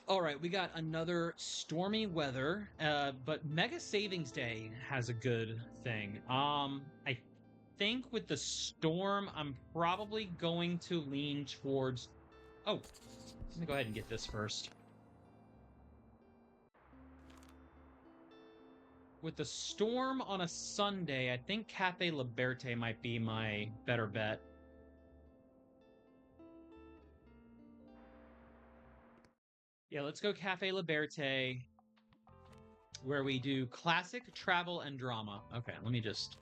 All right, we got another stormy weather, but Mega Savings Day has a good thing. I think with the storm, I'm probably going to lean towards. Oh, let me go ahead and get this first. With the storm on a Sunday, I think Cafe Liberte might be my better bet. Yeah, let's go Cafe Liberte, where we do classic, travel, and drama. Okay, let me just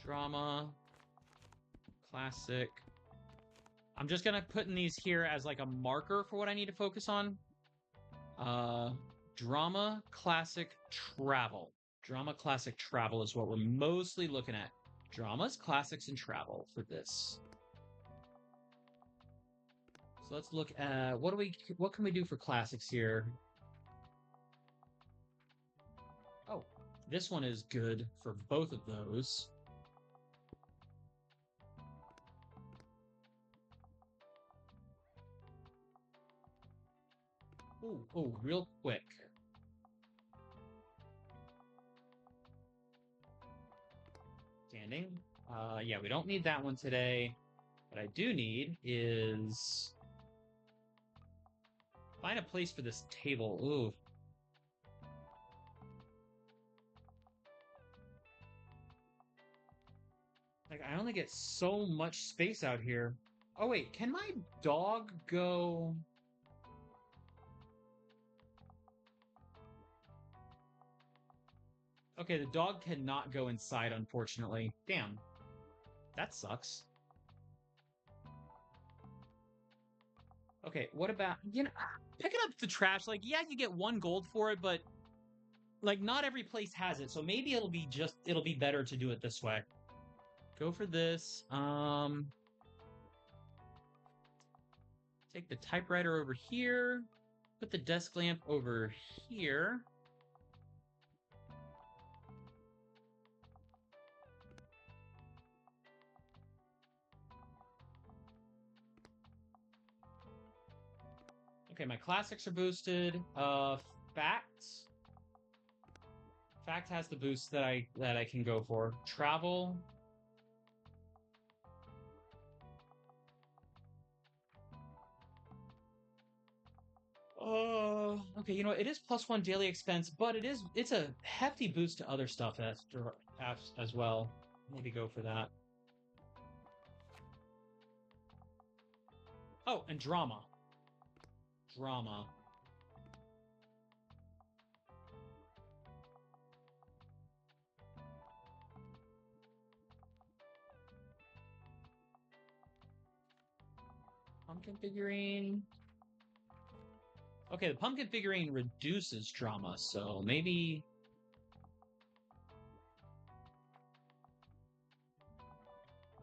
drama, classic. I'm just gonna put in these here as like a marker for what I need to focus on. Uh, drama, classic, travel. Drama, classic, travel is what we're mostly looking at. Dramas, classics, and travel for this. So let's look at what can we do for classics here? Oh, this one is good for both of those. Oh, real quick. Standing. Yeah, we don't need that one today. What I do need is find a place for this table. Ooh. Like, I only get so much space out here. Oh, wait, can my dog go? Okay, the dog cannot go inside, unfortunately. Damn, that sucks. Okay, what about, picking up the trash? Like, yeah, you get one gold for it, but, like, not every place has it, so maybe it'll be better to do it this way. Go for this. Take the typewriter over here. Put the desk lamp over here. Okay, my classics are boosted. Facts. Fact has the boost that I can go for. Travel. Okay, it is +1 daily expense, but it's a hefty boost to other stuff as well. Maybe go for that. Oh, and drama. Drama. Pumpkin figurine. Okay, the pumpkin figurine reduces drama, so maybe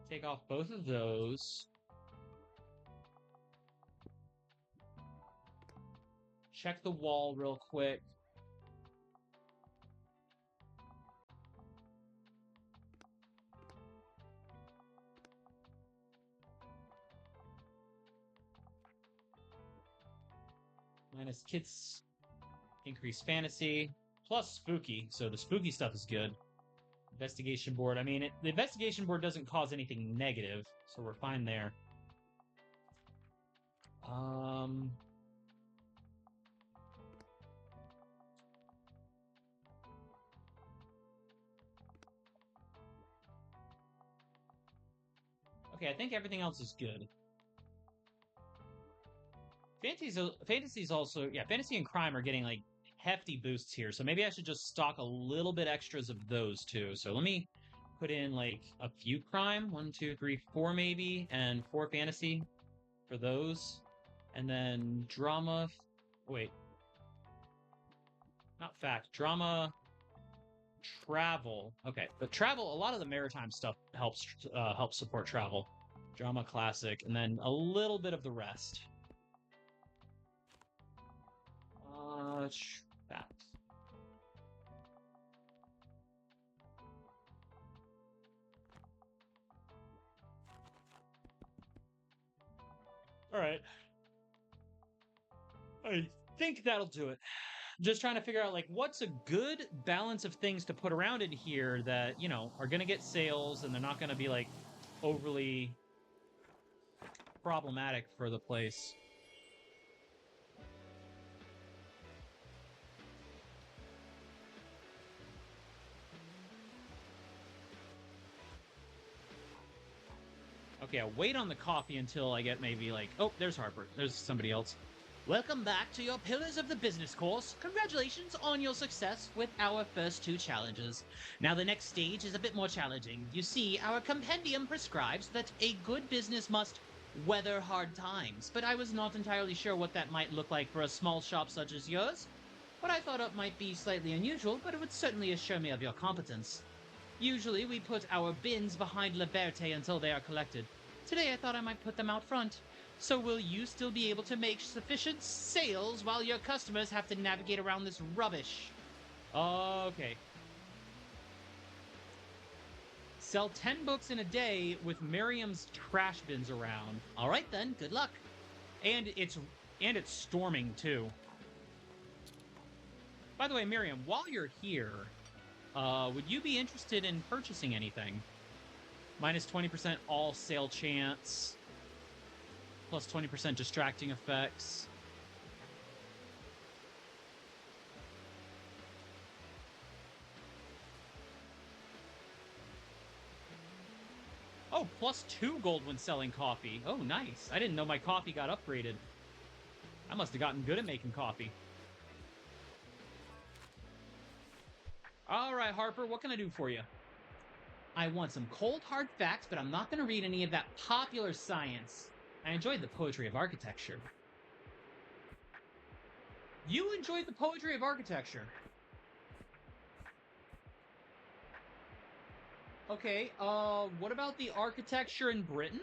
take off both of those. Check the wall real quick. Minus kids, increase fantasy, plus spooky. So the spooky stuff is good. Investigation board. I mean, the investigation board doesn't cause anything negative, so we're fine there. Um. Okay, I think everything else is good. Fantasy's also, yeah, fantasy and crime are getting like hefty boosts here, so maybe I should just stock a little bit extras of those too. So let me put in like a few crime, one, two, three, four maybe, and four fantasy for those, and then drama. Wait, not fact, drama, travel. Okay, but travel. A lot of the maritime stuff helps support travel. Drama, classic, and then a little bit of the rest. That. All right. I think that'll do it. Just trying to figure out, like, what's a good balance of things to put around in here that, you know, are going to get sales and they're not going to be, like, overly problematic for the place. Okay, I'll wait on the coffee until I get maybe like... Oh, there's Harper. There's somebody else. Welcome back to your Pillars of the Business course. Congratulations on your success with our first 2 challenges. Now the next stage is a bit more challenging. You see, our compendium prescribes that a good business must weather hard times, but I was not entirely sure what that might look like for a small shop such as yours. What I thought up might be slightly unusual, but it would certainly assure me of your competence. Usually we put our bins behind Liberté until they are collected. Today I thought I might put them out front. So will you still be able to make sufficient sales while your customers have to navigate around this rubbish? Okay. Sell 10 books in a day with Miriam's trash bins around. All right then, good luck. And it's storming too. By the way, Miriam, while you're here, would you be interested in purchasing anything? Minus 20% all sale chance. Plus 20% distracting effects. Oh, plus 2 gold when selling coffee. Oh, nice. I didn't know my coffee got upgraded. I must have gotten good at making coffee. All right, Harper, what can I do for you? I want some cold, hard facts, but I'm not going to read any of that popular science. I enjoyed the poetry of architecture. You enjoyed the poetry of architecture? Okay, what about the architecture in Britain?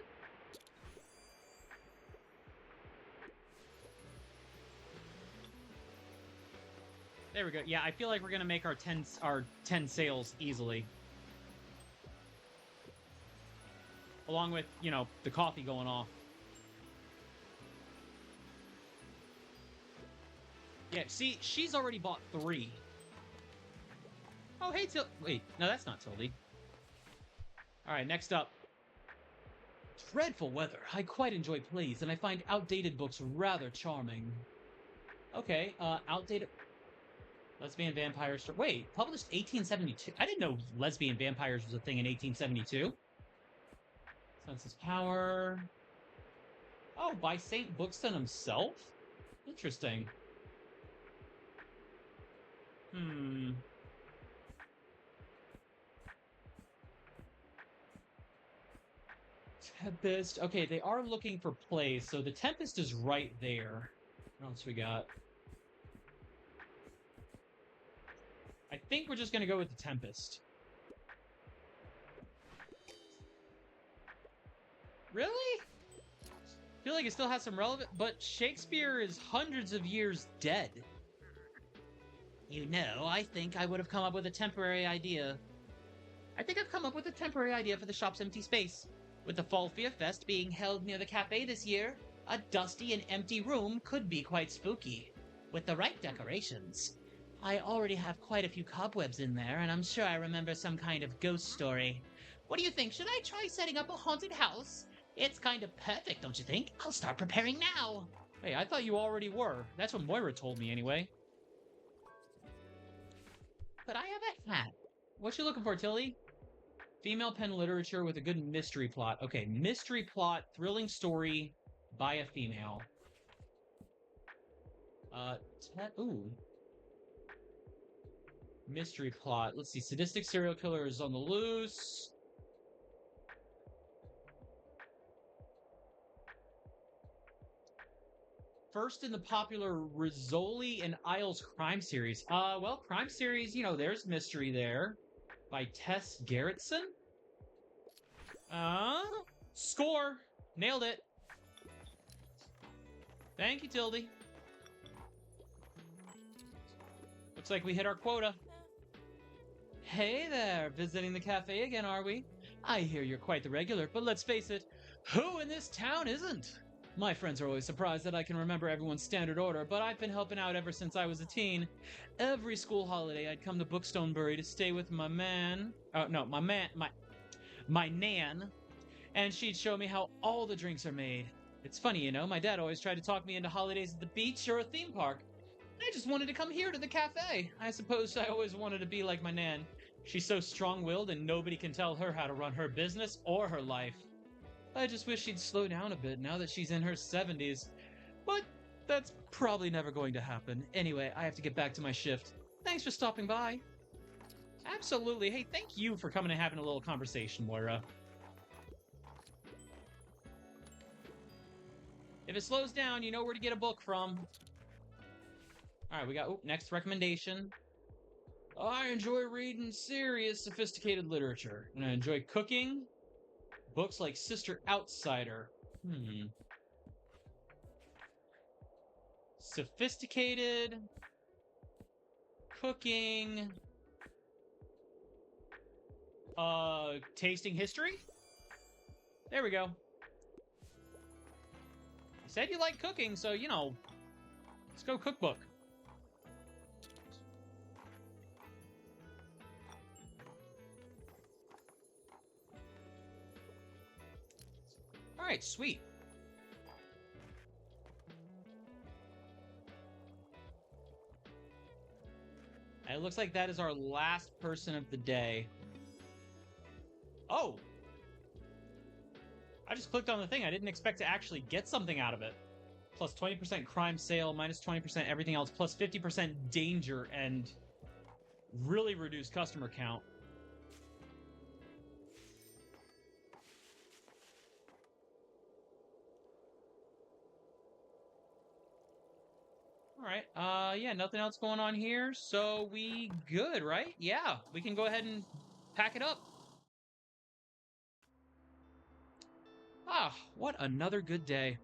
There we go. Yeah, I feel like we're gonna make our 10 sales easily. Along with, you know, the coffee going off. Yeah, see, she's already bought 3. Oh, hey, wait, no, that's not Tildy. All right, next up. Dreadful weather. I quite enjoy plays, and I find outdated books rather charming. Okay, outdated... Lesbian vampire story. Wait, published 1872. I didn't know lesbian vampires was a thing in 1872. Census Power. Oh, by St. Bookston himself? Interesting. Tempest. Okay, they are looking for plays, so the Tempest is right there. What else we got? I think we're just gonna go with the Tempest. Really? I feel like it still has some relevant, but Shakespeare is hundreds of years dead. You know, I think I would have come up with a temporary idea. I think I've come up with a temporary idea for the shop's empty space. With the Fall Fear Fest being held near the cafe this year, a dusty and empty room could be quite spooky. With the right decorations. I already have quite a few cobwebs in there, and I'm sure I remember some kind of ghost story. What do you think? Should I try setting up a haunted house? It's kind of perfect, don't you think? I'll start preparing now. Hey, I thought you already were. That's what Moira told me anyway. But I have a hat. What you looking for, Tilly? Female pen literature with a good mystery plot. Okay, mystery plot, thrilling story by a female. Ooh. Mystery plot. Let's see. Sadistic serial killer is on the loose. First in the popular Rizzoli and Isles crime series. Well, crime series, you know, there's mystery there. By Tess Gerritsen? Score! Nailed it. Thank you, Tildy. Looks like we hit our quota. Hey there, visiting the cafe again, are we? I hear you're quite the regular, but let's face it, who in this town isn't? My friends are always surprised that I can remember everyone's standard order, but I've been helping out ever since I was a teen. Every school holiday, I'd come to Bookstonbury to stay with my man. No, my nan, and she'd show me how all the drinks are made. It's funny, you know, my dad always tried to talk me into holidays at the beach or a theme park. I just wanted to come here to the cafe. I suppose I always wanted to be like my nan. She's so strong-willed and nobody can tell her how to run her business or her life. I just wish she'd slow down a bit now that she's in her 70s. But that's probably never going to happen. Anyway, I have to get back to my shift. Thanks for stopping by. Absolutely. Hey, thank you for coming and having a little conversation, Moira. If it slows down, you know where to get a book from. Alright, we got next recommendation. I enjoy reading serious, sophisticated literature. And I enjoy cooking. Books like Sister Outsider. Sophisticated. Cooking. Tasting history? There we go. You said you like cooking, so, you know, let's go cookbook. Alright, sweet. It looks like that is our last person of the day. Oh! I just clicked on the thing. I didn't expect to actually get something out of it. Plus 20% crime sale, minus 20% everything else, plus 50% danger, and really reduced customer count. Alright, yeah, nothing else going on here, so we good, right? Yeah, we can go ahead and pack it up. Ah, what another good day.